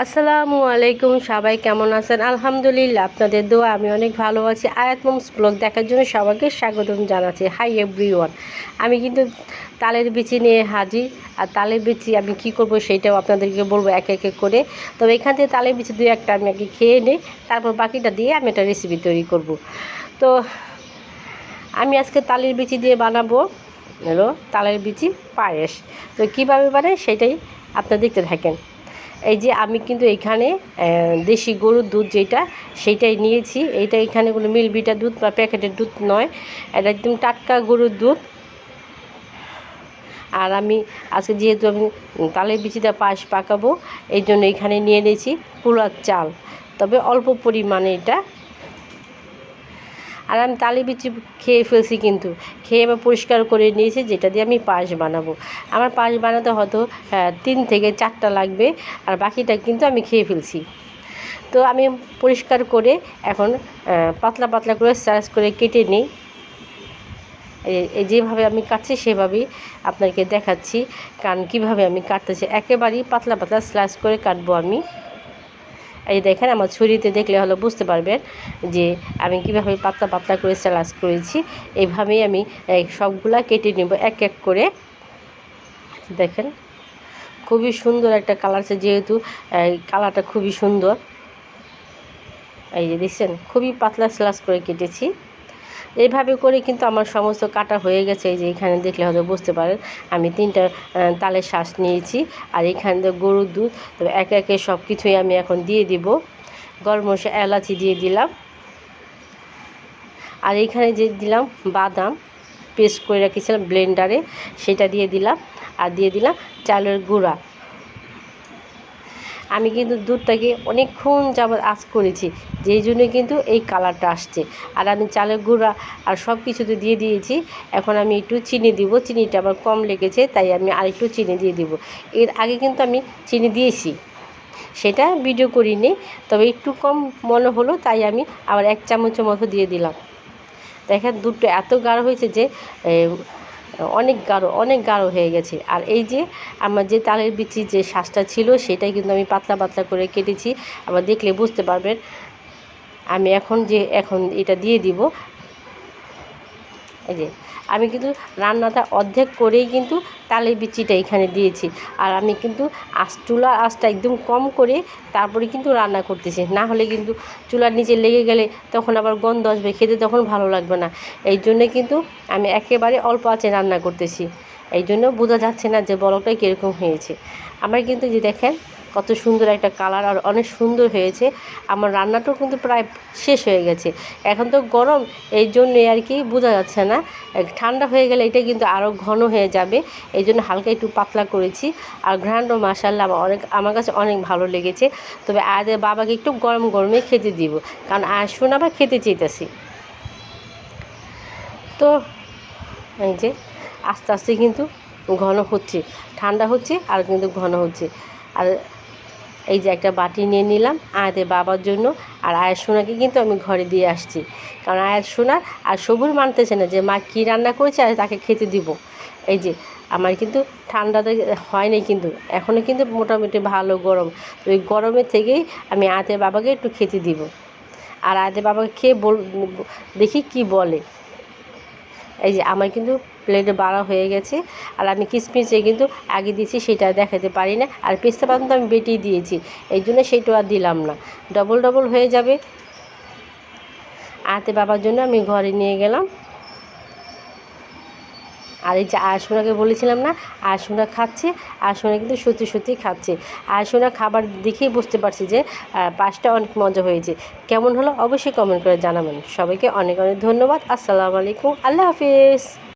আসসালামু আলাইকুম, সবাই কেমন আছেন? আলহামদুলিল্লাহ, আপনাদের দোয়া আমি অনেক ভালো আছি। আয়াত মমস ব্লগ দেখার জন্য সবাইকে স্বাগতম জানাচ্ছি। হাই এভরিওয়ান, আমি কিন্তু তালের বিচি নিয়ে হাজির। আর তালের বিচি আমি কি করব সেইটাও আপনাদেরকে বলবো এক এক করে। তবে এখান থেকে তালের বিচি দুই একটা আমি আগে খেয়ে নিই, তারপর বাকিটা দিয়ে আমি একটা রেসিপি তৈরি করব। তো আমি আজকে তালের বিচি দিয়ে বানাবো হলো তালের বিচি পায়েস। তো কীভাবে বানাই সেটাই আপনারা দেখতে থাকেন। এই যে আমি কিন্তু এখানে দেশি গরুর দুধ যেটা সেইটাই নিয়েছি। এইটা এখানে কোনো মিলভিটা দুধ বা প্যাকেটের দুধ নয়, এটা একদম টাটকা গরুর দুধ। আর আমি আজকে যেহেতু আমি তালের বিচিটা পায়েস পাকাবো, এই জন্য এখানে নিয়ে নিয়েছি পোলার চাল, তবে অল্প পরিমাণে এটা। আর আমি তালের বিচি খেয়ে ফেলছি, কিন্তু খেয়ে আবার পরিষ্কার করে নিয়েছি, যেটা দিয়ে আমি পায়েস বানাবো। আমার পায়েস বানাতে হয়তো 3 থেকে 4টা লাগবে, আর বাকিটা কিন্তু আমি খেয়ে ফেলছি। তো আমি পরিষ্কার করে এখন পাতলা পাতলা করে স্লাইস করে কেটে নিই। যেভাবে আমি কাটছি সেভাবেই আপনাকে দেখাচ্ছি, কারণ কীভাবে আমি কাটতেছি একেবারেই পাতলা পাতলা স্লাইস করে কাটবো আমি। এই দেখেন, আমার ছুরিতে দেখলে হলো বুঝতে পারবেন যে আমি কীভাবে পাতলা পাতলা করে স্লাইস করেছি। এইভাবেই আমি সবগুলা কেটে নেব এক এক করে। দেখেন, খুবই সুন্দর একটা কালার আছে, যেহেতু কালারটা খুবই সুন্দর। এই যে দেখছেন, খুবই পাতলা স্লাইস করে কেটেছি। এইভাবে করে কিন্তু আমার সমস্ত কাটা হয়ে গেছে। এই যে এখানে দেখলে হয়তো বুঝতে পারেন আমি 3টা তালের শ্বাস নিয়েছি, আর এখানে গরুর দুধ। তবে একে একে সব কিছুই আমি এখন দিয়ে দিব। গরম মশলা, এলাচি দিয়ে দিলাম, আর এইখানে যে দিলাম বাদাম পেস্ট করে রেখেছিলাম ব্লেন্ডারে, সেটা দিয়ে দিলাম, আর দিয়ে দিলাম চালের গুঁড়া। আমি কিন্তু দুধটাকে অনেকক্ষণ যাবত আঁচ করেছি, যেই জন্য কিন্তু এই কালারটা আসছে। আর আমি চালের গুঁড়া আর সব কিছুতে দিয়ে দিয়েছি। এখন আমি একটু চিনি দিব, চিনিটা আমার কম লেগেছে, তাই আমি আরেকটু চিনি দিয়ে দিব। এর আগে কিন্তু আমি চিনি দিয়েছি, সেটা ভিডিও করিনি, তবে একটু কম মনে হলো, তাই আমি আবার 1 চামচের মতো দিয়ে দিলাম। দেখেন, দুধটা এত গাঢ় হয়েছে যে অনেক গাঢ় হয়ে গেছে। আর এই যে আমার যে তালের বিচি যে শ্বাসটা ছিল, সেটাই কিন্তু আমি পাতলা পাতলা করে কেটেছি। আবার দেখলে বুঝতে পারবেন। আমি এখন এটা দিয়ে দিব। এই যে আমি কিন্তু রান্নাটা অর্ধেক করেই কিন্তু তালের বিচিটা এখানে দিয়েছি। আর আমি কিন্তু চুলার আঁচটা একদম কম করে তারপরে কিন্তু রান্না করতেছি, না হলে কিন্তু চুলার নিচে লেগে গেলে তখন আবার গন্ধ আসবে, খেতে তখন ভালো লাগবে না। এই জন্যে কিন্তু আমি একেবারে অল্প আঁচে রান্না করতেছি। এই জন্য বোঝা যাচ্ছে না যে বলকটা কীরকম হয়েছে। আমার কিন্তু যে দেখেন কত সুন্দর একটা কালার, আর অনেক সুন্দর হয়েছে। আমার রান্নাটাও কিন্তু প্রায় শেষ হয়ে গেছে। এখন তো গরম, এই জন্যে আর কি বোঝা যাচ্ছে না। ঠান্ডা হয়ে গেলে এটা কিন্তু আরও ঘন হয়ে যাবে, এই জন্য হালকা একটু পাতলা করেছি। আর ঘ্রাণটাও মাশাআল্লাহ আমার কাছে অনেক ভালো লেগেছে। তবে আয়াদের বাবাকে একটু গরম গরমে খেতে দিব, কারণ আয়াসুন আবার খেতে চাইতেছি। তো এই যে আস্তে আস্তে কিন্তু ঘন হচ্ছে, ঠান্ডা হচ্ছে আর কিন্তু ঘন হচ্ছে। আর এই যে একটা বাটি নিয়ে নিলাম আয়াতের বাবার জন্য। আর আয়াত সোনাকে কিন্তু আমি ঘরে দিয়ে আসছি, কারণ আয়াত সোনা আর সবুর মানতেছে না যে মা কী রান্না করেছে আর তাকে খেতে দিব। এই যে আমার কিন্তু ঠান্ডাতে হয়নি, কিন্তু এখনও কিন্তু মোটামুটি ভালো গরম। তো ওই গরমের থেকেই আমি আয়াতের বাবাকে একটু খেতে দিব। আর আয়াতের বাবাকে খেয়ে দেখি কি বলে। এই যে আমার কিন্তু প্লেটে বাড়া হয়ে গেছে। আর আমি কিশমিশে কিন্তু আগে দিয়েছি, সেটা দেখাতে পারি না। আর পেস্তা বাদাম তো আমি বেটেই দিয়েছি, এই জন্য সেইটা আর দিলাম না, ডবল ডবল হয়ে যাবে। আয়াতে বাবার জন্য আমি ঘরে নিয়ে গেলাম। আর এই যে আয়াসোনাকে বলেছিলাম না, আয়াসোনা খাচ্ছে, আয়াসোনা কিন্তু সত্যি সত্যি খাচ্ছে। আয়াসোনা খাবার দেখেই বুঝতে পারছি যে পায়েসটা অনেক মজা হয়েছে। কেমন হলো অবশ্যই কমেন্ট করে জানাবেন। সবাইকে অনেক অনেক ধন্যবাদ। আসসালামু আলাইকুম, আল্লাহ হাফিজ।